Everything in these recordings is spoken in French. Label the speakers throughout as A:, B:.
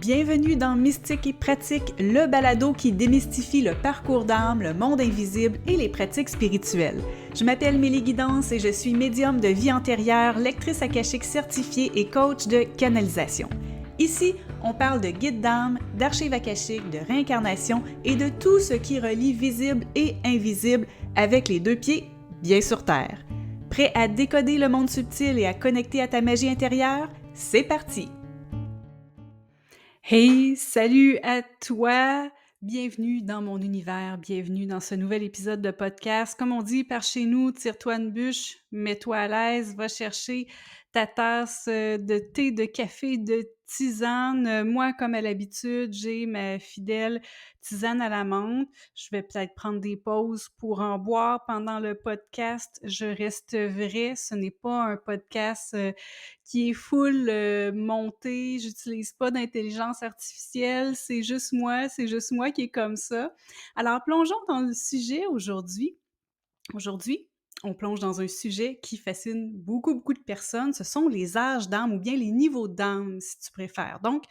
A: Bienvenue dans Mystique et Pratique, le balado qui démystifie le parcours d'âme, le monde invisible et les pratiques spirituelles. Je m'appelle Mélie Guidance et je suis médium de vie antérieure, lectrice akashique certifiée et coach de canalisation. Ici, on parle de guides d'âme, d'archives akashiques, de réincarnation et de tout ce qui relie visible et invisible avec les deux pieds bien sur terre. Prêt à décoder le monde subtil et à connecter à ta magie intérieure? C'est parti! Hey, salut à toi! Bienvenue dans mon univers, bienvenue dans ce nouvel épisode de podcast. Comme on dit par chez nous, tire-toi une bûche, mets-toi à l'aise, va chercher ta tasse de thé, de café, de tisane. Moi, comme à l'habitude, j'ai ma fidèle tisane à la menthe. Je vais peut-être prendre des pauses pour en boire pendant le podcast. Je reste vrai, ce n'est pas un podcast qui est full monté, j'utilise pas d'intelligence artificielle, c'est juste moi qui est comme ça. Alors, plongeons dans le sujet aujourd'hui. Aujourd'hui, on plonge dans un sujet qui fascine beaucoup de personnes, ce sont les âges d'âme ou bien les niveaux d'âme, si tu préfères. Donc,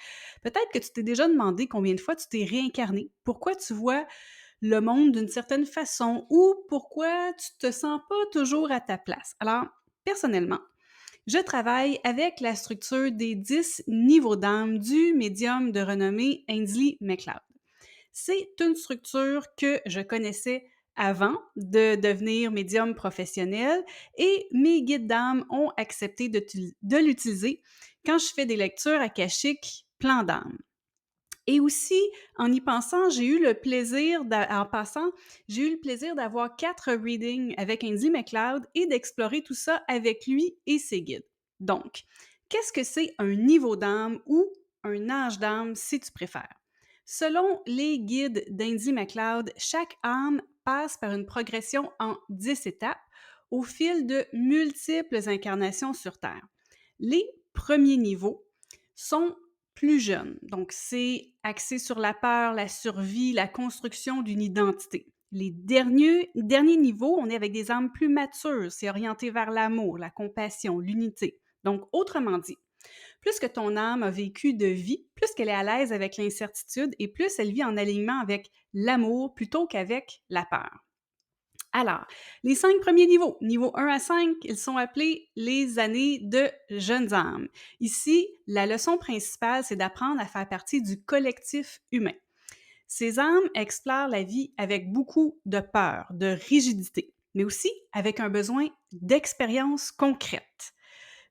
A: peut-être que tu t'es déjà demandé combien de fois tu t'es réincarné, pourquoi tu vois le monde d'une certaine façon ou pourquoi tu te sens pas toujours à ta place. Alors, personnellement, je travaille avec la structure des 10 niveaux d'âme du médium de renommée Ainsley MacLeod. C'est une structure que je connaissais avant de devenir médium professionnel et mes guides d'âme ont accepté de l'utiliser quand je fais des lectures akashiques plan d'âme. Et aussi, en y pensant, j'ai eu le plaisir d'avoir 4 readings avec Ainsley MacLeod et d'explorer tout ça avec lui et ses guides. Donc, qu'est-ce que c'est un niveau d'âme ou un âge d'âme, si tu préfères? Selon les guides d'Ainslie MacLeod, chaque âme passe par une progression en 10 étapes au fil de multiples incarnations sur Terre. Les premiers niveaux sont plus jeunes, donc c'est axé sur la peur, la survie, la construction d'une identité. Les derniers niveaux, on est avec des âmes plus matures, c'est orienté vers l'amour, la compassion, l'unité. Donc, autrement dit, plus que ton âme a vécu de vie, plus qu'elle est à l'aise avec l'incertitude et plus elle vit en alignement avec l'amour plutôt qu'avec la peur. Alors, les 5 premiers niveaux, niveau 1 à 5, ils sont appelés les années de jeunes âmes. Ici, la leçon principale, c'est d'apprendre à faire partie du collectif humain. Ces âmes explorent la vie avec beaucoup de peur, de rigidité, mais aussi avec un besoin d'expérience concrète.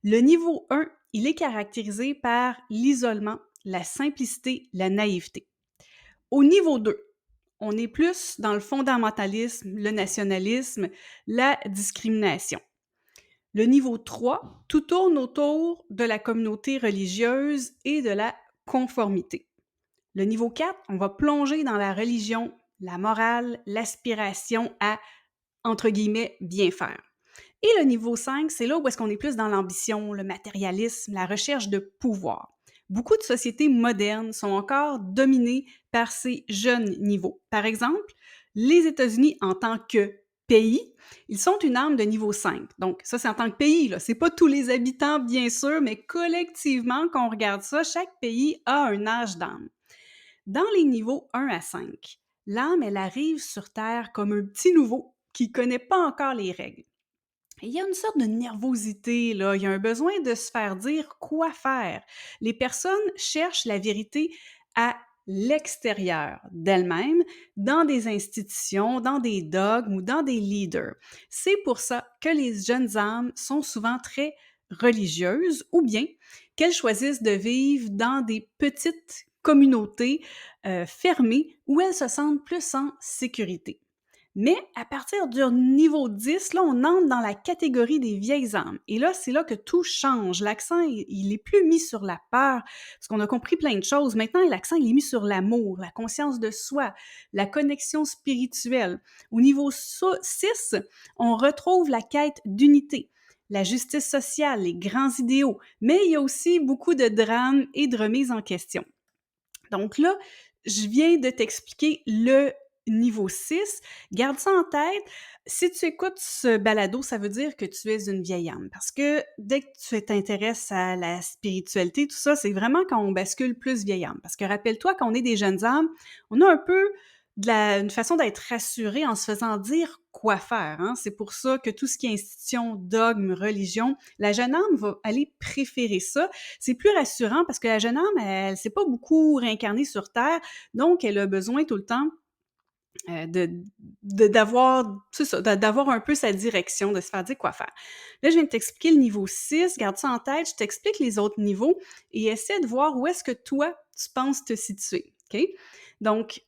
A: Le niveau 1, il est caractérisé par l'isolement, la simplicité, la naïveté. Au niveau 2, on est plus dans le fondamentalisme, le nationalisme, la discrimination. Le niveau 3, tout tourne autour de la communauté religieuse et de la conformité. Le niveau 4, on va plonger dans la religion, la morale, l'aspiration à, entre guillemets, bien faire. Et le niveau 5, c'est là où est-ce qu'on est plus dans l'ambition, le matérialisme, la recherche de pouvoir. Beaucoup de sociétés modernes sont encore dominées par ces jeunes niveaux. Par exemple, les États-Unis en tant que pays, ils sont une âme de niveau 5. Donc ça, c'est en tant que pays, là. C'est pas tous les habitants, bien sûr, mais collectivement, quand on regarde ça, chaque pays a un âge d'âme. Dans les niveaux 1 à 5, l'âme, elle arrive sur Terre comme un petit nouveau qui connaît pas encore les règles. Il y a une sorte de nervosité, là. Il y a un besoin de se faire dire quoi faire. Les personnes cherchent la vérité à l'extérieur d'elles-mêmes, dans des institutions, dans des dogmes ou dans des leaders. C'est pour ça que les jeunes âmes sont souvent très religieuses ou bien qu'elles choisissent de vivre dans des petites communautés fermées où elles se sentent plus en sécurité. Mais à partir du niveau 10, là, on entre dans la catégorie des vieilles âmes. Et là, c'est là que tout change. L'accent, il est plus mis sur la peur, parce qu'on a compris plein de choses. Maintenant, l'accent, il est mis sur l'amour, la conscience de soi, la connexion spirituelle. Au niveau 6, on retrouve la quête d'unité, la justice sociale, les grands idéaux. Mais il y a aussi beaucoup de drames et de remises en question. Donc là, je viens de t'expliquer le niveau 6, garde ça en tête. Si tu écoutes ce balado, ça veut dire que tu es une vieille âme. Parce que dès que tu t'intéresses à la spiritualité, tout ça, c'est vraiment quand on bascule plus vieille âme. Parce que rappelle-toi, quand on est des jeunes âmes, on a un peu une façon d'être rassuré en se faisant dire quoi faire. Hein? C'est pour ça que tout ce qui est institution, dogme, religion, la jeune âme va aller préférer ça. C'est plus rassurant parce que la jeune âme, elle s'est pas beaucoup réincarnée sur Terre, donc elle a besoin tout le temps d'avoir, c'est ça, d'avoir un peu sa direction, de se faire dire quoi faire. Là, je viens de t'expliquer le niveau 6, garde ça en tête, je t'explique les autres niveaux et essaie de voir où est-ce que toi, tu penses te situer, OK? Donc,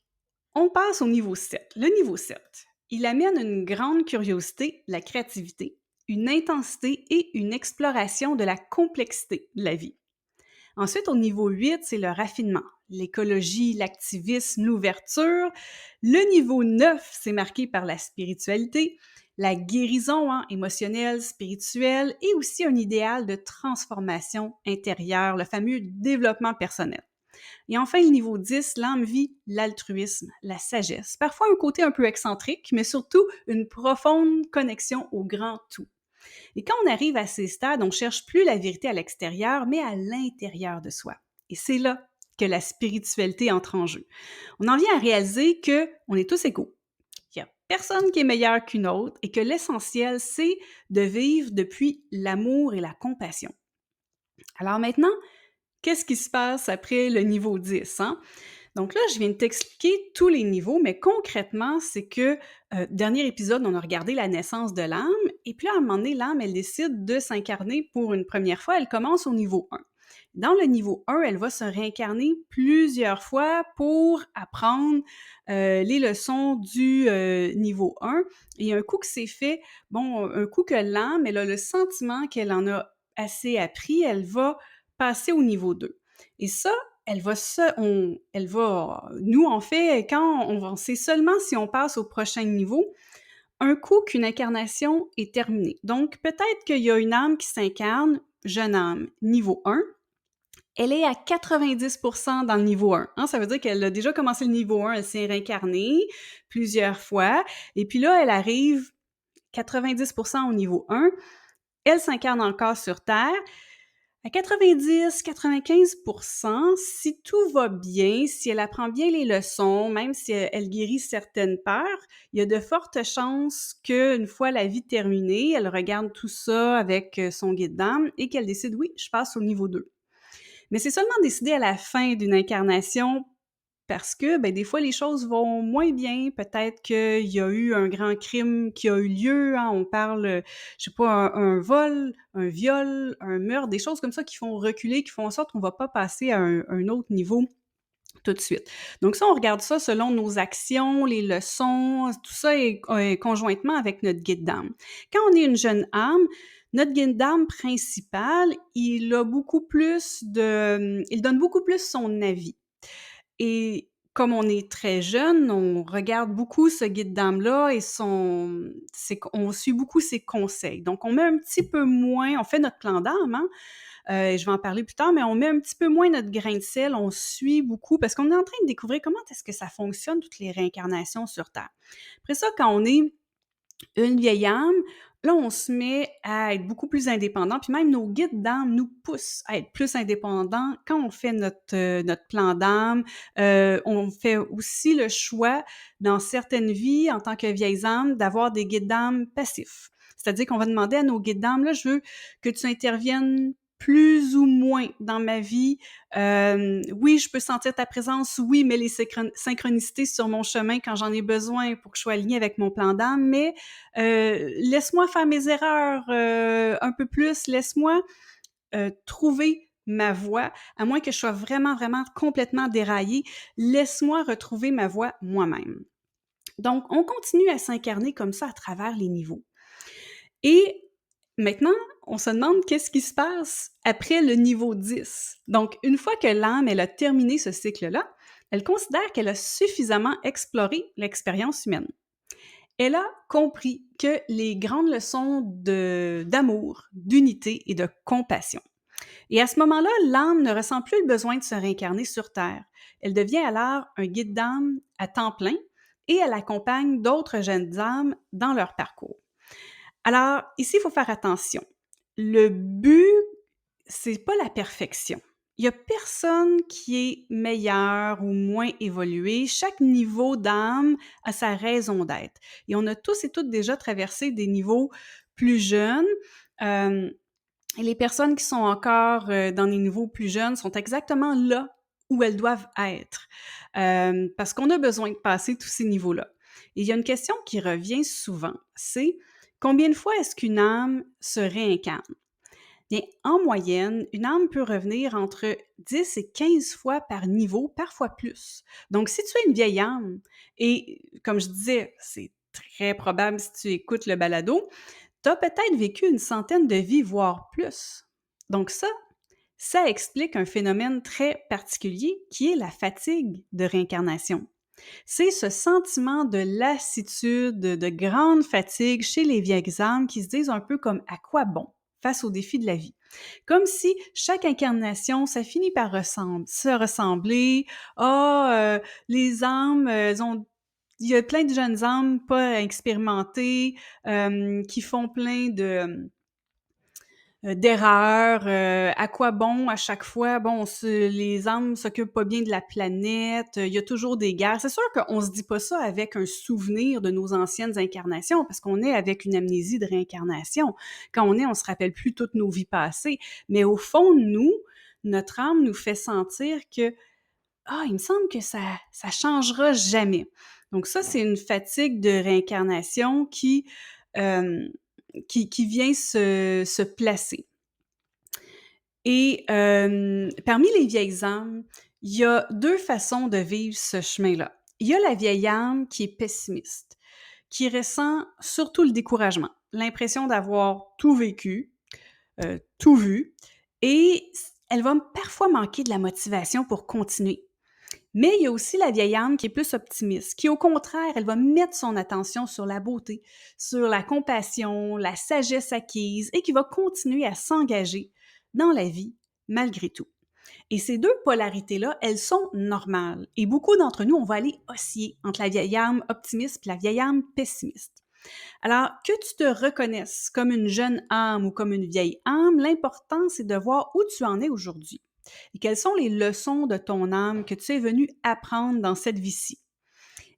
A: on passe au niveau 7. Le niveau 7, il amène une grande curiosité, la créativité, une intensité et une exploration de la complexité de la vie. Ensuite, au niveau 8, c'est le raffinement, l'écologie, l'activisme, l'ouverture. Le niveau 9, c'est marqué par la spiritualité, la guérison émotionnelle, spirituelle et aussi un idéal de transformation intérieure, le fameux développement personnel. Et enfin, le niveau 10, l'âme vit l'altruisme, la sagesse, parfois un côté un peu excentrique, mais surtout une profonde connexion au grand tout. Et quand on arrive à ces stades, on cherche plus la vérité à l'extérieur, mais à l'intérieur de soi. Et c'est là que la spiritualité entre en jeu. On en vient à réaliser que on est tous égaux. Il n'y a personne qui est meilleur qu'une autre et que l'essentiel, c'est de vivre depuis l'amour et la compassion. Alors maintenant, qu'est-ce qui se passe après le niveau 10? Hein? Donc là, je viens de t'expliquer tous les niveaux, mais concrètement, c'est que, dernier épisode, on a regardé la naissance de l'âme, et puis à un moment donné, l'âme, elle décide de s'incarner pour une première fois, elle commence au niveau 1. Dans le niveau 1, elle va se réincarner plusieurs fois pour apprendre les leçons du niveau 1. Et un coup que c'est fait, bon, un coup que l'âme, elle a le sentiment qu'elle en a assez appris, elle va passer au niveau 2. Et ça, nous, en fait, c'est seulement si on passe au prochain niveau, un coup qu'une incarnation est terminée. Donc, peut-être qu'il y a une âme qui s'incarne, jeune âme, niveau 1, elle est à 90% dans le niveau 1. Hein? Ça veut dire qu'elle a déjà commencé le niveau 1, elle s'est réincarnée plusieurs fois, et puis là, elle arrive 90% au niveau 1, elle s'incarne encore sur Terre, à 90-95%, si tout va bien, si elle apprend bien les leçons, même si elle guérit certaines peurs, il y a de fortes chances qu'une fois la vie terminée, elle regarde tout ça avec son guide d'âme et qu'elle décide, oui, je passe au niveau 2. Mais c'est seulement décidé à la fin d'une incarnation parce que, des fois, les choses vont moins bien. Peut-être qu'il y a eu un grand crime qui a eu lieu. Hein. On parle, je sais pas, un vol, un viol, un meurtre, des choses comme ça qui font reculer, qui font en sorte qu'on va pas passer à un autre niveau tout de suite. Donc ça, on regarde ça selon nos actions, les leçons, tout ça est conjointement avec notre guide d'âme. Quand on est une jeune âme, notre guide d'âme principal, il donne beaucoup plus son avis. Et comme on est très jeune, on regarde beaucoup ce guide d'âme-là et on suit beaucoup ses conseils. Donc, on met un petit peu moins, on fait notre plan d'âme, hein? Je vais en parler plus tard, mais on met un petit peu moins notre grain de sel, on suit beaucoup parce qu'on est en train de découvrir comment est-ce que ça fonctionne, toutes les réincarnations sur Terre. Après ça, quand on est une vieille âme, là, on se met à être beaucoup plus indépendant, puis même nos guides d'âme nous poussent à être plus indépendants quand on fait notre plan d'âme. On fait aussi le choix, dans certaines vies, en tant que vieilles âmes, d'avoir des guides d'âme passifs. C'est-à-dire qu'on va demander à nos guides d'âme, là, je veux que tu interviennes plus ou moins dans ma vie. Oui, je peux sentir ta présence, oui, mais les synchronicités sur mon chemin quand j'en ai besoin pour que je sois alignée avec mon plan d'âme, mais laisse-moi faire mes erreurs un peu plus, laisse-moi trouver ma voie, à moins que je sois vraiment, vraiment complètement déraillée, laisse-moi retrouver ma voie moi-même. Donc, on continue à s'incarner comme ça à travers les niveaux. Et maintenant, on se demande qu'est-ce qui se passe après le niveau 10. Donc, une fois que l'âme, elle a terminé ce cycle-là, elle considère qu'elle a suffisamment exploré l'expérience humaine. Elle a compris que les grandes leçons d'amour, d'unité et de compassion. Et à ce moment-là, l'âme ne ressent plus le besoin de se réincarner sur Terre. Elle devient alors un guide d'âme à temps plein et elle accompagne d'autres jeunes âmes dans leur parcours. Alors, ici, il faut faire attention. Le but, c'est pas la perfection. Il y a personne qui est meilleur ou moins évolué. Chaque niveau d'âme a sa raison d'être. Et on a tous et toutes déjà traversé des niveaux plus jeunes. Et les personnes qui sont encore dans des niveaux plus jeunes sont exactement là où elles doivent être. Parce qu'on a besoin de passer tous ces niveaux-là. Et il y a une question qui revient souvent, c'est combien de fois est-ce qu'une âme se réincarne? Bien, en moyenne, une âme peut revenir entre 10 et 15 fois par niveau, parfois plus. Donc, si tu es une vieille âme, et comme je disais, c'est très probable si tu écoutes le balado, tu as peut-être vécu une centaine de vies, voire plus. Donc ça explique un phénomène très particulier qui est la fatigue de réincarnation. C'est ce sentiment de lassitude, de grande fatigue chez les vieilles âmes qui se disent un peu comme à quoi bon face aux défis de la vie. Comme si chaque incarnation, ça finit par se ressembler. Ah, les âmes, il y a plein de jeunes âmes pas expérimentées qui font plein de d'erreurs, à quoi bon à chaque fois? Bon, les âmes s'occupent pas bien de la planète, il y a toujours des guerres. C'est sûr qu'on se dit pas ça avec un souvenir de nos anciennes incarnations, parce qu'on est avec une amnésie de réincarnation. Quand on se rappelle plus toutes nos vies passées. Mais au fond de nous, notre âme nous fait sentir que ah, il me semble que ça changera jamais. Donc ça, c'est une fatigue de réincarnation euh, qui vient se placer. Et parmi les vieilles âmes, il y a deux façons de vivre ce chemin-là. Il y a la vieille âme qui est pessimiste, qui ressent surtout le découragement, l'impression d'avoir tout vécu, tout vu, et elle va parfois manquer de la motivation pour continuer. Mais il y a aussi la vieille âme qui est plus optimiste, qui au contraire, elle va mettre son attention sur la beauté, sur la compassion, la sagesse acquise et qui va continuer à s'engager dans la vie malgré tout. Et ces deux polarités-là, elles sont normales. Et beaucoup d'entre nous, on va aller osciller entre la vieille âme optimiste et la vieille âme pessimiste. Alors, que tu te reconnaisses comme une jeune âme ou comme une vieille âme, l'important, c'est de voir où tu en es aujourd'hui. Et quelles sont les leçons de ton âme que tu es venu apprendre dans cette vie-ci?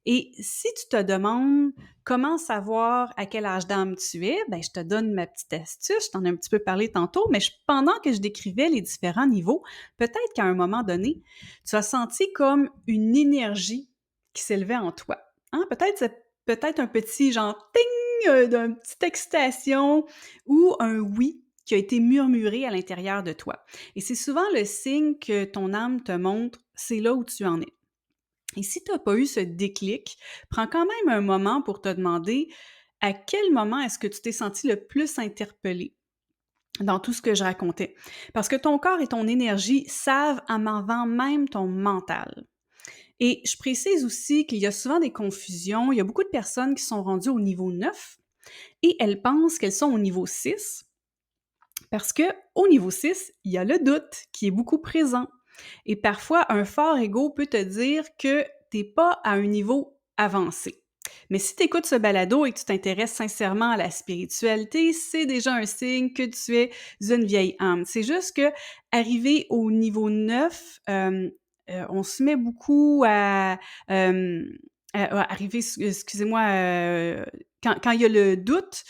A: Et si tu te demandes comment savoir à quel âge d'âme tu es, ben je te donne ma petite astuce, je t'en ai un petit peu parlé tantôt, mais pendant que je décrivais les différents niveaux, peut-être qu'à un moment donné, tu as senti comme une énergie qui s'élevait en toi. Hein? Peut-être un petit genre ting d'une petite excitation ou un oui qui a été murmuré à l'intérieur de toi. Et c'est souvent le signe que ton âme te montre, c'est là où tu en es. Et si tu n'as pas eu ce déclic, prends quand même un moment pour te demander à quel moment est-ce que tu t'es senti le plus interpellé dans tout ce que je racontais. Parce que ton corps et ton énergie savent avant même ton mental. Et je précise aussi qu'il y a souvent des confusions. Il y a beaucoup de personnes qui sont rendues au niveau 9 et elles pensent qu'elles sont au niveau 6 parce que au niveau 6, il y a le doute qui est beaucoup présent. Et parfois, un fort ego peut te dire que tu n'es pas à un niveau avancé. Mais si tu écoutes ce balado et que tu t'intéresses sincèrement à la spiritualité, c'est déjà un signe que tu es une vieille âme. C'est juste que arriver au niveau 9, on se met beaucoup à arriver, excusez-moi, quand il y a le doute,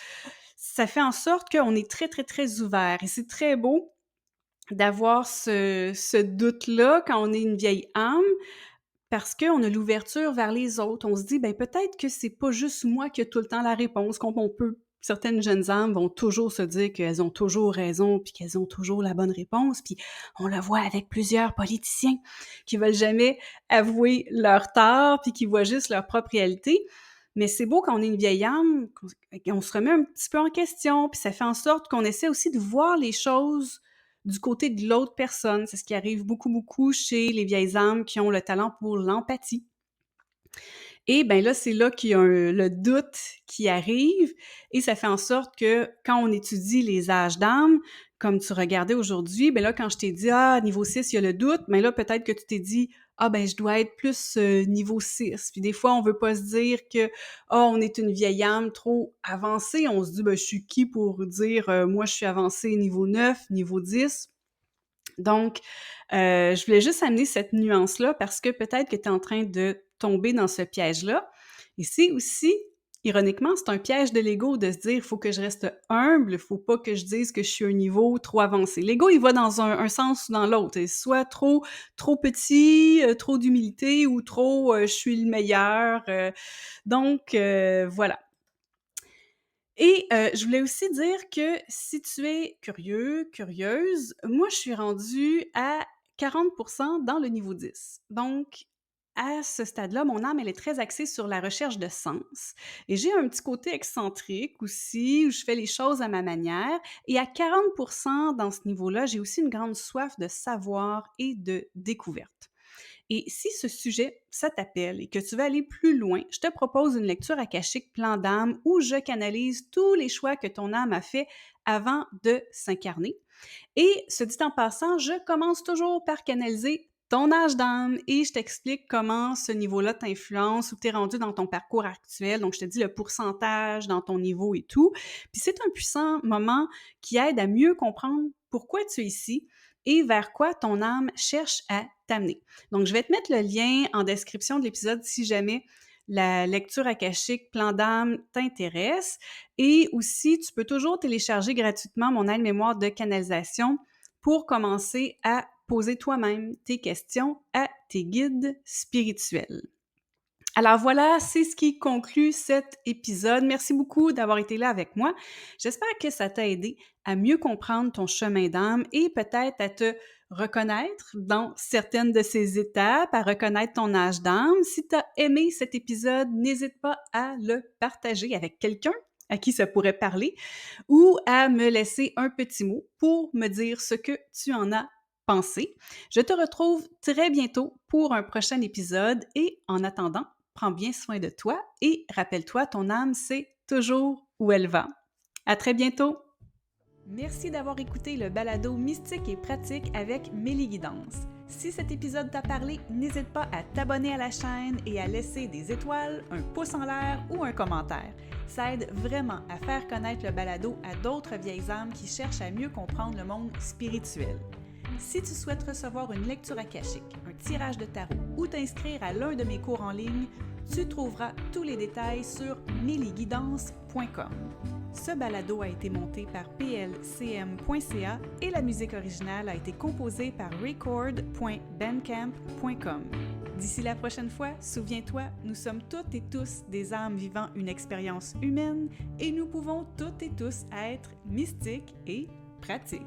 A: ça fait en sorte qu'on est très, très, très ouvert. Et c'est très beau d'avoir ce doute-là quand on est une vieille âme, parce qu'on a l'ouverture vers les autres. On se dit, ben peut-être que c'est pas juste moi qui ai tout le temps la réponse, certaines jeunes âmes vont toujours se dire qu'elles ont toujours raison, puis qu'elles ont toujours la bonne réponse, puis on le voit avec plusieurs politiciens qui veulent jamais avouer leur tort, puis qui voient juste leur propre réalité. Mais c'est beau quand on est une vieille âme, qu'on se remet un petit peu en question, puis ça fait en sorte qu'on essaie aussi de voir les choses du côté de l'autre personne. C'est ce qui arrive beaucoup, beaucoup chez les vieilles âmes qui ont le talent pour l'empathie. Et bien là, c'est là qu'il y a le doute qui arrive et ça fait en sorte que quand on étudie les âges d'âme, comme tu regardais aujourd'hui, ben là, quand je t'ai dit: «Ah, niveau 6, il y a le doute», mais là, peut-être que tu t'es dit: «Ah, ben, je dois être plus, niveau 6». Puis des fois, on veut pas se dire que: «Ah, on est une vieille âme trop avancée». On se dit: «Ben, je suis qui pour dire, moi, je suis avancée niveau 9, niveau 10». Donc, je voulais juste amener cette nuance-là parce que peut-être que tu es en train de tomber dans ce piège-là. Et c'est aussi, ironiquement, c'est un piège de l'ego de se dire: «Il faut que je reste humble, il faut pas que je dise que je suis un niveau trop avancé». L'ego, il va dans un sens ou dans l'autre. Soit trop petit, trop d'humilité ou trop, «Je suis le meilleur», donc voilà. Et je voulais aussi dire que si tu es curieux, curieuse, moi je suis rendue à 40 dans le niveau 10. Donc à ce stade-là, mon âme, elle est très axée sur la recherche de sens et j'ai un petit côté excentrique aussi, où je fais les choses à ma manière et à 40 dans ce niveau-là, j'ai aussi une grande soif de savoir et de découverte. Et si ce sujet, ça t'appelle et que tu veux aller plus loin, je te propose une lecture akashique plan d'âme où je canalise tous les choix que ton âme a fait avant de s'incarner. Et ce dit en passant, je commence toujours par canaliser ton âge d'âme et je t'explique comment ce niveau-là t'influence, où tu es rendu dans ton parcours actuel. Donc, je te dis le pourcentage dans ton niveau et tout. Puis c'est un puissant moment qui aide à mieux comprendre pourquoi tu es ici et vers quoi ton âme cherche à t'amener. Donc, je vais te mettre le lien en description de l'épisode si jamais la lecture akashique plan d'âme t'intéresse. Et aussi, tu peux toujours télécharger gratuitement mon aide-mémoire de canalisation pour commencer à poser toi-même tes questions à tes guides spirituels. Alors voilà, c'est ce qui conclut cet épisode. Merci beaucoup d'avoir été là avec moi. J'espère que ça t'a aidé à mieux comprendre ton chemin d'âme et peut-être à te reconnaître dans certaines de ces étapes, à reconnaître ton âge d'âme. Si tu as aimé cet épisode, n'hésite pas à le partager avec quelqu'un à qui ça pourrait parler ou à me laisser un petit mot pour me dire ce que tu en as pensé. Je te retrouve très bientôt pour un prochain épisode et en attendant, prends bien soin de toi et rappelle-toi, ton âme sait toujours où elle va. À très bientôt! Merci d'avoir écouté le balado Mystique et pratique avec Mélie Guidance. Si cet épisode t'a parlé, n'hésite pas à t'abonner à la chaîne et à laisser des étoiles, un pouce en l'air ou un commentaire. Ça aide vraiment à faire connaître le balado à d'autres vieilles âmes qui cherchent à mieux comprendre le monde spirituel. Si tu souhaites recevoir une lecture akashique, un tirage de tarot ou t'inscrire à l'un de mes cours en ligne, tu trouveras tous les détails sur melieguidance.com. Ce balado a été monté par plcm.ca et la musique originale a été composée par record.bandcamp.com. D'ici la prochaine fois, souviens-toi, nous sommes toutes et tous des âmes vivant une expérience humaine et nous pouvons toutes et tous être mystiques et pratiques.